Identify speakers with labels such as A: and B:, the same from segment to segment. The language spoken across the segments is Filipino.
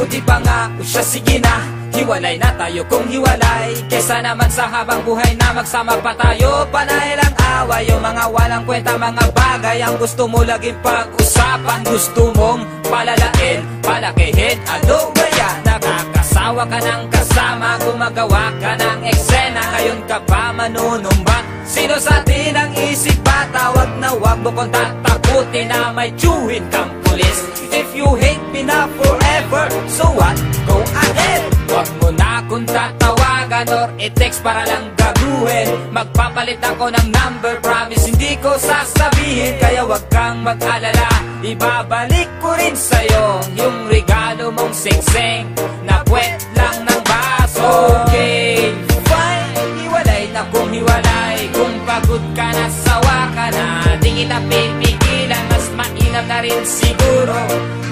A: Buti pa nga, o siya sige na, hiwalay na tayo kung hiwalay. Kesa naman sa habang buhay na magsama pa tayo. Panay lang away, yung mga walang kwenta, mga bagay ang gusto mo laging pag-usapan. Gusto mong palalain, palakihin, ano ba yan? Nakakasawa ka ng kasama, gumagawa ka ng eksena. Ngayon ka pa manunumbat, sino sa atin ang isip ba? Tawag na wag mo kong tatakutin na may tiyuhin kang pulis. If you hate me na forever, so what? Go ahead. Wag mo na kung tatawagan or i-text para lang gaguhin. Magpapalit ako ng number, promise hindi ko sasabihin. Kaya wag kang mag-alala, ibabalik ko rin sa'yo yung regalo mong singsing na puwet lang ng baso. Okay, fine, hiwalay na kung hiwalay. Kung pagod ka na, sawa ka na, di kita pipigilan, mas mainam na rin siguro.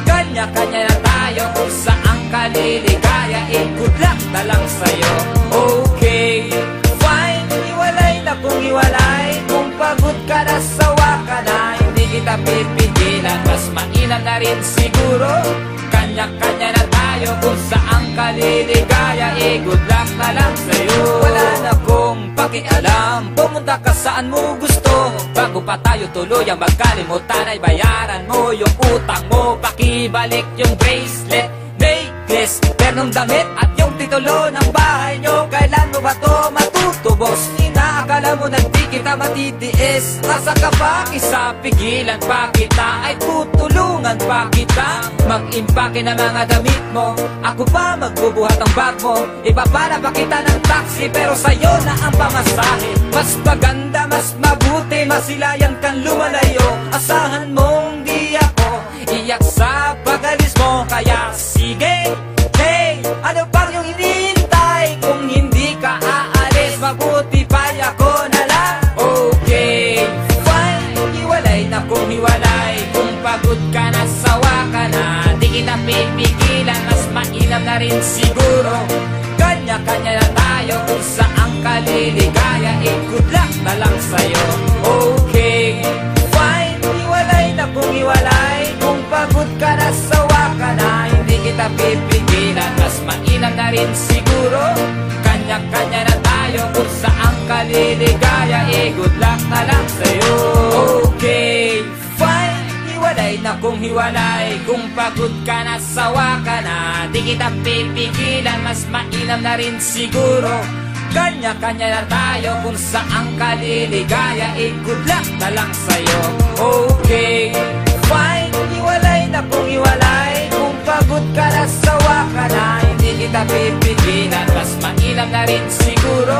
A: Kanya-kanya na tayo kung saan ka liligaya. Good luck na lang sa'yo. Okay, fine, hiwalay na kung hiwalay. Kung pagod ka na, sawa ka na, hindi kita pipigilan, mas mainam na rin siguro. Kanya-kanya na tayo kung saan ka liligaya. Good luck na lang sa'yo. Wala na kong pakialam, pumunta ka saan mo gusto. Bago pa tayo tuluyang magkalimutan ay bayaran mo yung utang mo. Pakibalik yung bracelet, necklace, pernong damit at yung titulo ng bahay nyo. Kailan mo ba to matutubos? Inaakala mo na di kita matitiis. Asa ka pa? Isa pigilan pa kita, ay tutulungan pa kita. Mag-impake na mga damit mo, ako pa magbubuhat ang bag mo. Ibabara pa kita ng taxi, pero sa'yo na ang pamasahe. Mas maganda, mas mabuti, masilayan kang lumalayo. Asahan mong di ako iyak sa pag-alis mo. Kaya sige, hey, ano pang yung hinihintay? Kung hindi ka aalis, mabuti pa ako na lang. Okay, fine, hiwalay na kung hiwalay. Kung pagod ka na, sawa ka na, di kita pipigilan, mas mainam na rin siguro. Kanya-kanya na tayo kung saan ka liligaya. Good luck na lang sa'yo. Okay, fine, hiwalay na kung hiwalay. Kung pagod ka na, sawa ka na, hindi kita pipigilan, mas mainam na rin siguro. Kanya-kanya na tayo kung saan ka liligaya. Good luck na lang sa'yo. Okay, fine, hiwalay na kung hiwalay. Kung pagod ka na, sawa ka na, di kita pipigilan, mas mainam na rin siguro. Kanya-kanya na tayo kung saan ka liligaya. Good luck na lang sa'yo. Okay, fine, hiwalay na kung hiwalay. Kung pagod ka na, sawa ka na, hindi kita pipigilan, mas mainam na rin siguro.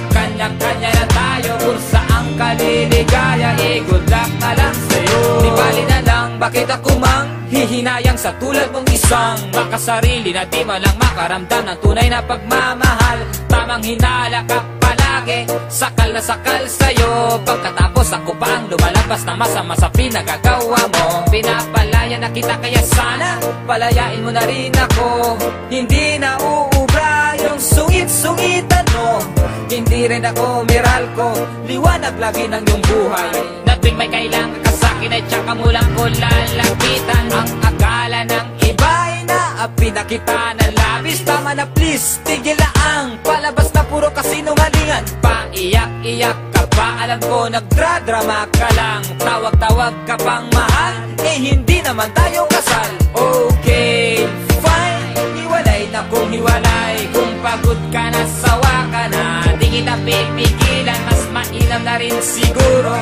A: Kanya-kanya na tayo kung saan ka liligaya. Good luck na lang sa'yo. Di bali na lang, bakit ako mang hihinayang sa tulad mong isang makasarili na di man lang makaramdam ng tunay na pagmamahal. Tamang hinala ka palagi, sakal na sakal sa'yo. Pagkatapos ako pa ang lumalabas na masama sa pinagagawa mo. Pinapalaya na kita, kaya sana palayain mo na rin ako. Hindi na uubra yung sungit-sungitan mo. Hindi rin ako Meralco, liwanag lagi ng iyong buhay. Na tuwing may kailangan ka sa'kin ay tsaka mo lang ko lalapitan. Ang akala ng iba ay naapi na kita ng labis. Tama na please, tigil na ang palabas na puro kasinungalingan. Paiyak-iyak ka pa, alam ko nagdradrama ka lang. Tawag-tawag ka pang mahal, eh hindi naman tayo kasal. Okay, fine, hiwalay na kung hiwalay. Kung pagod ka na, sawa ka na, di kita pipigilan, mas mainam na rin siguro.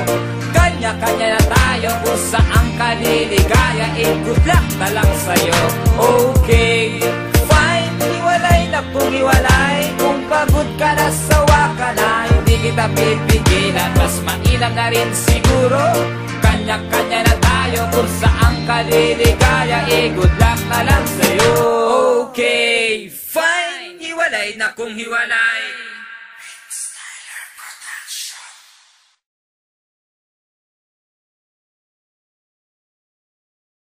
A: Kanya-kanya na tayo kung saan ka liligaya. Good luck na lang sa'yo. Okay, fine, hiwalay na kung hiwalay. Kung pagod ka na, sawa ka na, hindi kita pipigilan, mas mainam na rin siguro. Kanya-kanya na tayo kung saan ka liligaya. Good luck na lang sa'yo. Okay, fine, hiwalay na kung hiwalay.